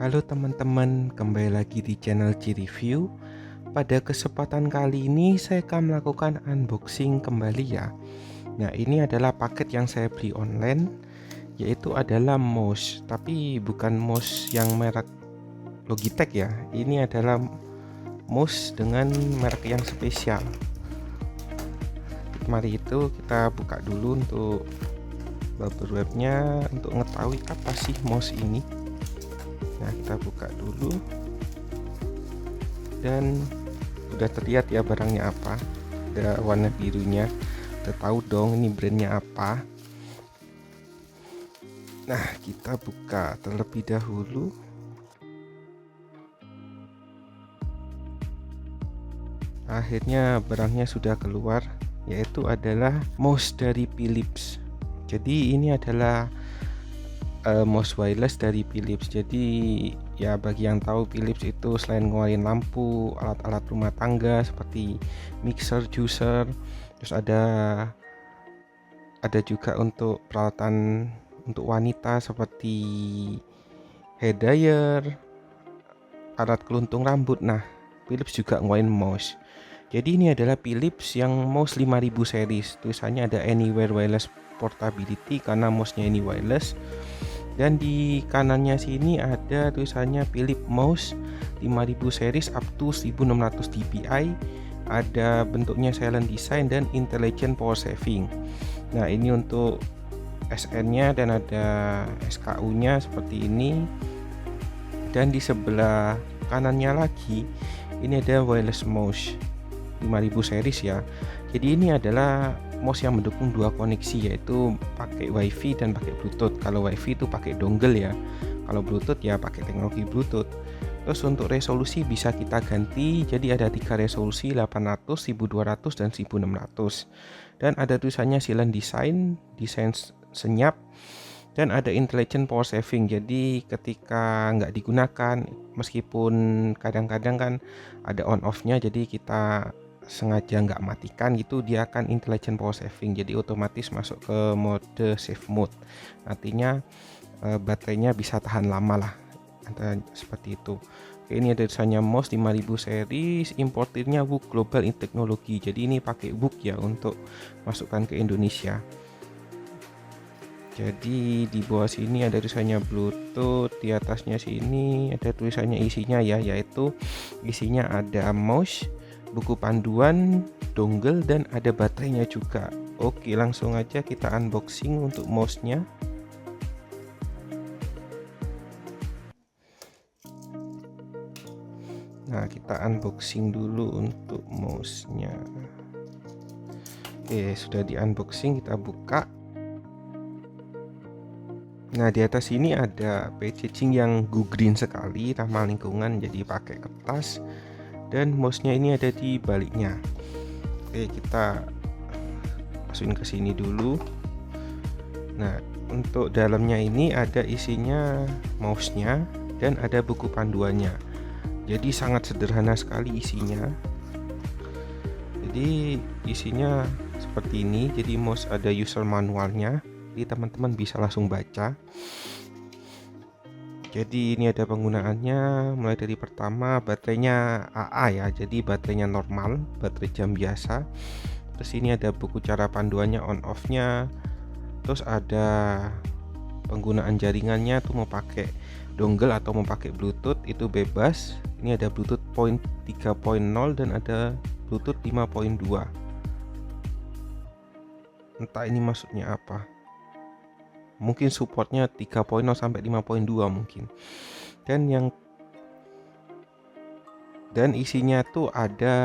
Halo teman-teman, kembali lagi di channel G-Review. Pada kesempatan kali ini saya akan melakukan unboxing kembali ya. Nah, ini adalah paket yang saya beli online, yaitu adalah mouse, tapi bukan mouse yang merek Logitech ya. Ini adalah mouse dengan merek yang spesial. Mari itu kita buka dulu untuk bubble wrapnya untuk mengetahui apa sih mouse ini. Nah, kita buka dulu dan udah terlihat ya barangnya apa. Ada warna birunya, udah tahu dong ini brandnya apa. Nah, kita buka terlebih dahulu. Akhirnya barangnya sudah keluar, yaitu adalah mouse dari Philips. Jadi ini adalah mouse wireless dari Philips. Jadi ya bagi yang tahu, Philips itu selain ngeluarin lampu, alat-alat rumah tangga seperti mixer, juicer, terus ada juga untuk peralatan untuk wanita seperti hair dryer, alat keluntung rambut. Nah, Philips juga ngeluarin mouse. Jadi ini adalah Philips yang mouse 5000 series. Tulisannya ada Anywhere Wireless Portability karena mouse-nya ini wireless. Dan di kanannya sini ada tulisannya Philips Mouse 5000 series up to 1600 dpi. Ada bentuknya silent design dan intelligent power saving. Nah, ini untuk SN-nya dan ada SKU-nya seperti ini. Dan di sebelah kanannya lagi ini ada wireless mouse 5000 series ya. Jadi ini adalah mouse yang mendukung dua koneksi, yaitu pakai WiFi dan pakai Bluetooth. Kalau WiFi itu pakai dongle ya. Kalau Bluetooth ya pakai teknologi Bluetooth. Terus untuk resolusi bisa kita ganti. Jadi ada 3 resolusi, 800, 1200 dan 1600. Dan ada tulisannya silent design, desain senyap. Dan ada intelligent power saving. Jadi ketika nggak digunakan, meskipun kadang-kadang kan ada on off-nya, jadi kita sengaja nggak matikan gitu, dia akan intelligent power saving, jadi otomatis masuk ke mode save mode. Artinya baterainya bisa tahan lama lah, seperti itu. Oke, ini ada tulisannya mouse 5000 series, importirnya WOOC Global Technology. Jadi ini pakai WOOC ya untuk masukkan ke Indonesia. Jadi di bawah sini ada tulisannya Bluetooth, di atasnya sini ada tulisannya isinya ya, yaitu isinya ada mouse, buku panduan, dongle, dan ada baterainya juga. Oke, langsung aja kita unboxing untuk mouse-nya. Nah, kita unboxing dulu untuk mouse-nya. Oke, sudah di unboxing, kita buka. Nah, di atas ini ada packaging yang go green sekali, ramah lingkungan, jadi pakai kertas. Dan mouse-nya ini ada di baliknya. Oke, kita masukin ke sini dulu. Nah, untuk dalamnya ini ada isinya mouse-nya dan ada buku panduannya. Jadi sangat sederhana sekali isinya. Jadi isinya seperti ini. Jadi mouse ada user manualnya. Jadi teman-teman bisa langsung baca. Jadi ini ada penggunaannya, mulai dari pertama baterainya AA ya, jadi baterainya normal, baterai jam biasa. Terus ini ada buku cara panduannya, on off nya. Terus ada penggunaan jaringannya tuh, mau pakai dongle atau mau pakai Bluetooth itu bebas. Ini ada Bluetooth 3.0 dan ada Bluetooth 5.2. Entah ini maksudnya apa. Mungkin supportnya 3.0 sampai 5.2 mungkin. Dan isinya tuh ada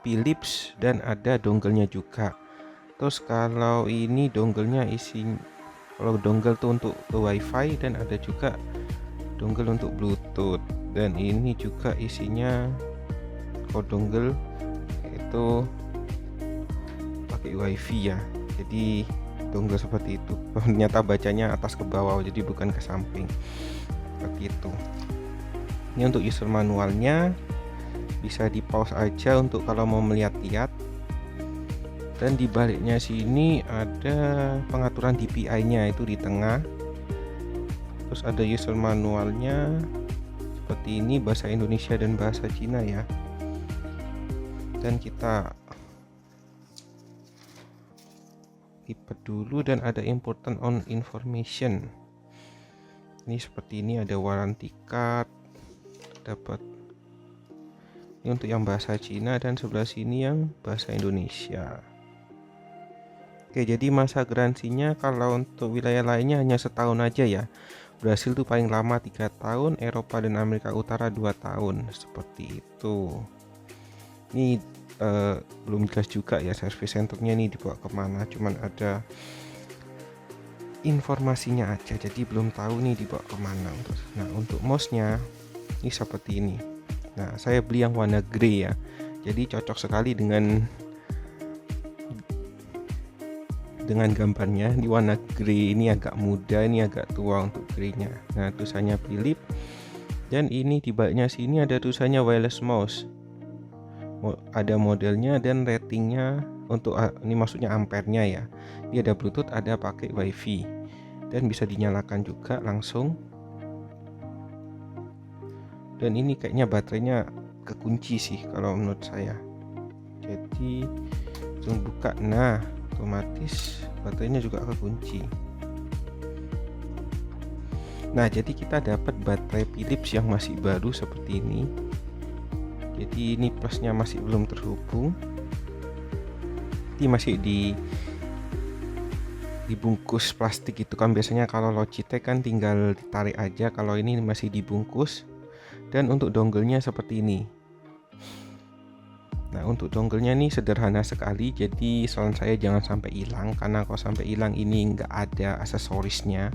Philips dan ada dongle-nya juga. Terus kalau ini dongle-nya kalau dongle tuh untuk WiFi, dan ada juga dongle untuk Bluetooth. Dan ini juga isinya, kalau dongle itu pakai WiFi ya. Jadi dongle seperti itu. Ternyata bacanya atas ke bawah, jadi bukan ke samping. Seperti itu. Ini untuk user manualnya, bisa di pause aja untuk kalau mau melihat-lihat. Dan di baliknya sini ada pengaturan DPI-nya itu di tengah. Terus ada user manualnya, seperti ini, bahasa Indonesia dan bahasa Cina ya. Dan kita lipat dulu, dan ada important on information. Ini seperti ini, ada warranty card, dapat ini untuk yang bahasa Cina, dan sebelah sini yang bahasa Indonesia. Oke, jadi masa garansinya kalau untuk wilayah lainnya hanya setahun aja ya. Brasil tuh paling lama 3 tahun, Eropa dan Amerika Utara 2 tahun, seperti itu. Ini belum jelas juga ya service centernya ini dibawa kemana, cuman ada informasinya aja, jadi belum tahu nih dibawa kemana. Nah, untuk mouse-nya ini seperti ini. Nah, saya beli yang warna grey ya, jadi cocok sekali dengan gambarnya. Di warna grey ini agak muda, ini agak tua untuk grey-nya. Nah, tulisannya Philips, dan ini di baliknya sini ada tulisannya wireless mouse. Ada modelnya dan ratingnya untuk ini maksudnya ampernya ya. Dia ada Bluetooth, ada pakai WiFi, dan bisa dinyalakan juga langsung. Dan ini kayaknya baterainya kekunci sih kalau menurut saya. Jadi langsung buka, nah otomatis baterainya juga kekunci. Nah, jadi kita dapat baterai Philips yang masih baru seperti ini. Jadi ini plusnya masih belum terhubung. Ini masih dibungkus plastik itu kan, biasanya kalau Logitech kan tinggal ditarik aja, kalau ini masih dibungkus. Dan untuk dongle-nya seperti ini. Nah, untuk dongle-nya ini sederhana sekali, jadi saran saya jangan sampai hilang, karena kalau sampai hilang ini nggak ada aksesorisnya.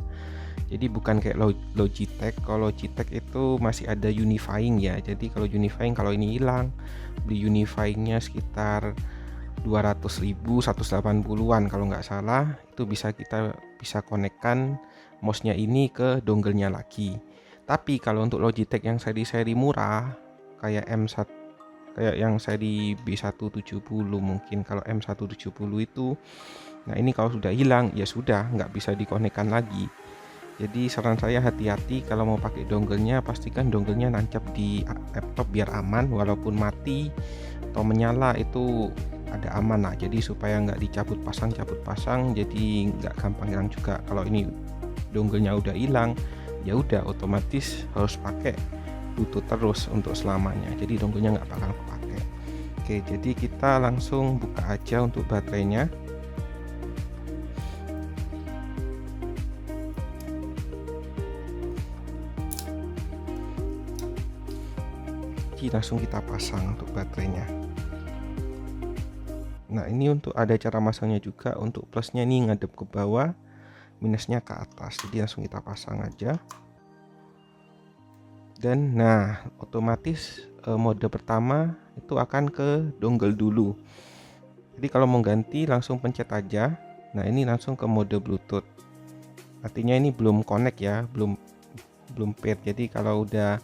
Jadi bukan kayak Logitech. Kalau Logitech itu masih ada unifying ya. Jadi kalau unifying, kalau ini hilang, beli unifyingnya sekitar 200.000, 180-an kalau nggak salah. Itu kita bisa konekkan mouse-nya ini ke dongle-nya lagi. Tapi kalau untuk Logitech yang seri-seri murah kayak M1, kayak yang seri B170 mungkin, kalau M170 itu, nah ini kalau sudah hilang ya sudah nggak bisa dikonekkan lagi. Jadi saran saya hati-hati kalau mau pakai dongle-nya, pastikan dongle-nya nancap di laptop biar aman, walaupun mati atau menyala itu ada aman lah. Jadi supaya nggak dicabut pasang, jadi nggak gampang hilang juga. Kalau ini dongle-nya udah hilang, ya udah otomatis harus pakai Bluetooth terus untuk selamanya. Jadi dongle-nya nggak bakal kepake. Oke, jadi kita langsung buka aja untuk baterainya. Langsung kita pasang untuk baterainya. Nah, ini untuk ada cara masangnya juga. Untuk plusnya ini ngadep ke bawah, minusnya ke atas, jadi langsung kita pasang aja. Dan nah otomatis mode pertama itu akan ke dongle dulu. Jadi kalau mau ganti langsung pencet aja. Nah, ini langsung ke mode Bluetooth, artinya ini belum connect ya, belum pair. Jadi kalau udah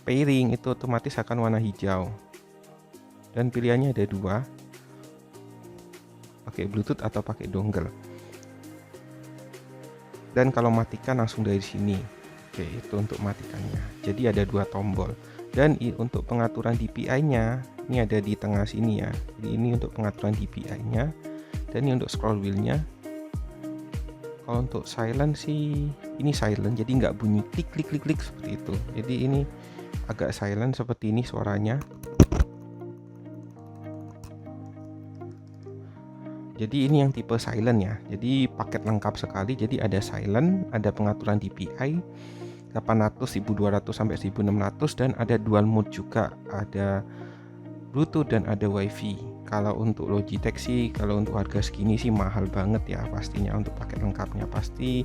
pairing itu otomatis akan warna hijau, dan pilihannya ada dua, pakai Bluetooth atau pakai dongle. Dan kalau matikan langsung dari sini. Oke, itu untuk matikannya. Jadi ada dua tombol. Dan untuk pengaturan DPI-nya ini ada di tengah sini ya. Jadi ini untuk pengaturan DPI-nya, dan ini untuk scroll wheel-nya. Kalau untuk silent sih ini silent, jadi nggak bunyi klik klik klik klik seperti itu. Jadi ini agak silent seperti ini suaranya. Jadi ini yang tipe silent ya. Jadi paket lengkap sekali. Jadi ada silent, ada pengaturan DPI 800, 1200 sampai 1600, dan ada dual mode juga, ada Bluetooth dan ada WiFi. Kalau untuk Logitech sih, kalau untuk harga segini sih mahal banget ya pastinya. Untuk paket lengkapnya pasti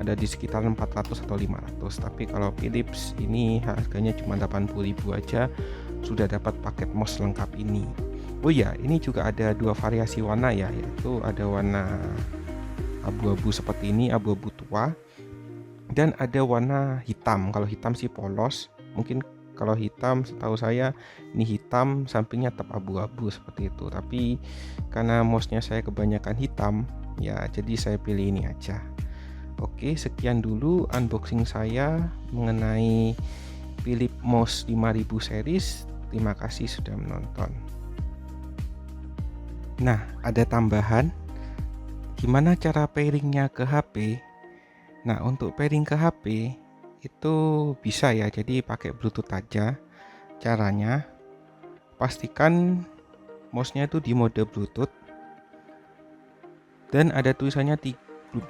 ada di sekitar 400 atau 500. Tapi kalau Philips ini harganya cuma 80.000 aja sudah dapat paket mouse lengkap ini. Oh ya, ini juga ada dua variasi warna ya, yaitu ada warna abu-abu seperti ini, abu-abu tua, dan ada warna hitam. Kalau hitam sih polos, mungkin kalau hitam setahu saya ini hitam sampingnya tetap abu-abu seperti itu. Tapi karena mouse-nya saya kebanyakan hitam ya, jadi saya pilih ini aja. Oke, sekian dulu unboxing saya mengenai Philips Mouse 5000 series. Terima kasih sudah menonton. Nah, ada tambahan, gimana cara pairingnya ke HP? Nah, untuk pairing ke HP itu bisa ya, jadi pakai Bluetooth aja. Caranya, pastikan mouse-nya itu di mode Bluetooth dan ada tulisannya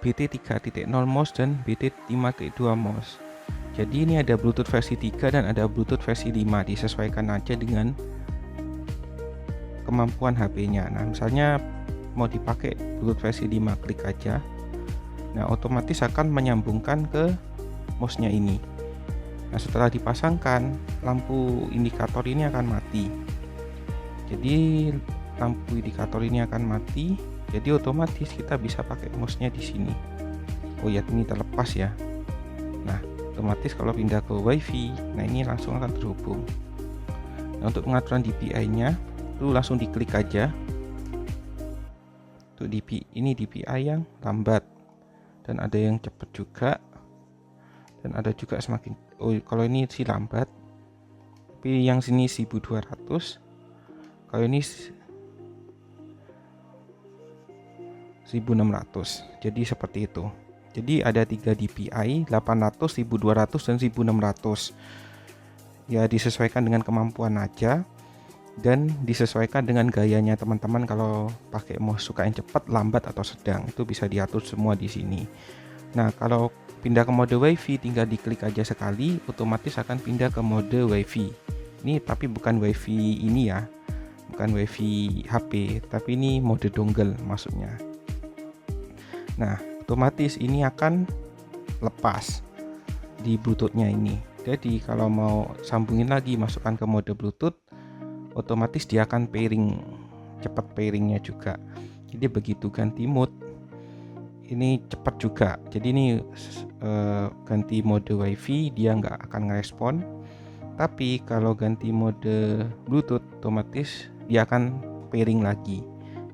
BT 3.0 mouse dan BT 5.2 mouse. Jadi ini ada Bluetooth versi 3 dan ada Bluetooth versi 5, disesuaikan aja dengan kemampuan HP-nya. Nah, misalnya mau dipakai Bluetooth versi 5, klik aja. Nah, otomatis akan menyambungkan ke mouse-nya ini. Nah, setelah dipasangkan, lampu indikator ini akan mati. Jadi lampu indikator ini akan mati. Jadi otomatis kita bisa pakai mouse-nya di sini. Oh ya, ini terlepas ya. Nah, otomatis kalau pindah ke WiFi, nah ini langsung akan terhubung. Nah, untuk pengaturan DPI-nya, itu langsung diklik aja. Untuk ini DPI yang lambat, dan ada yang cepat juga, dan ada juga semakin. Oh, kalau ini sih lambat, tapi yang sini 1200. Kalau ini 1600. Jadi seperti itu. Jadi ada 3 DPI, 800, 1200 dan 1600. Ya, disesuaikan dengan kemampuan aja dan disesuaikan dengan gayanya teman-teman. Kalau pakai mouse suka yang cepat, lambat atau sedang, itu bisa diatur semua di sini. Nah, kalau pindah ke mode WiFi tinggal diklik aja sekali, otomatis akan pindah ke mode WiFi. Ini tapi bukan WiFi ini ya. Bukan WiFi HP, tapi ini mode dongle maksudnya. Nah, otomatis ini akan lepas di Bluetooth-nya ini. Jadi kalau mau sambungin lagi, masukkan ke mode Bluetooth, otomatis dia akan pairing, cepat pairingnya juga. Jadi begitu ganti mode, ini cepat juga. Jadi ini ganti mode WiFi dia nggak akan ngerespon. Tapi kalau ganti mode Bluetooth, otomatis dia akan pairing lagi.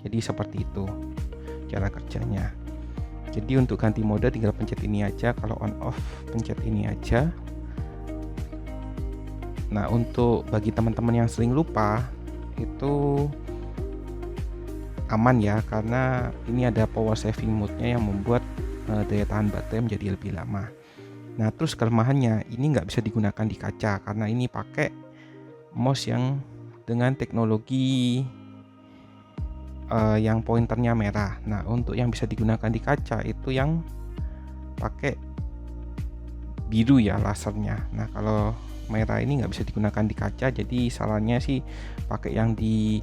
Jadi seperti itu cara kerjanya. Jadi untuk ganti mode tinggal pencet ini aja, kalau on off pencet ini aja. Nah, untuk bagi teman-teman yang sering lupa, itu aman ya, karena ini ada power saving mode-nya yang membuat daya tahan baterai menjadi lebih lama. Nah, terus kelemahannya ini nggak bisa digunakan di kaca karena ini pakai mouse yang dengan teknologi yang pointernya merah. Nah, untuk yang bisa digunakan di kaca itu yang pakai biru ya lasernya. Nah, kalau merah ini nggak bisa digunakan di kaca, jadi sarannya sih pakai yang di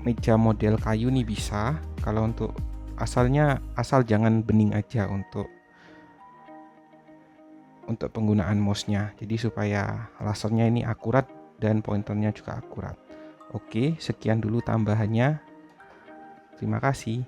meja model kayu nih bisa. Kalau untuk asal jangan bening aja untuk penggunaan mouse-nya. Jadi supaya lasernya ini akurat dan pointernya juga akurat. Oke, sekian dulu tambahannya. Terima kasih.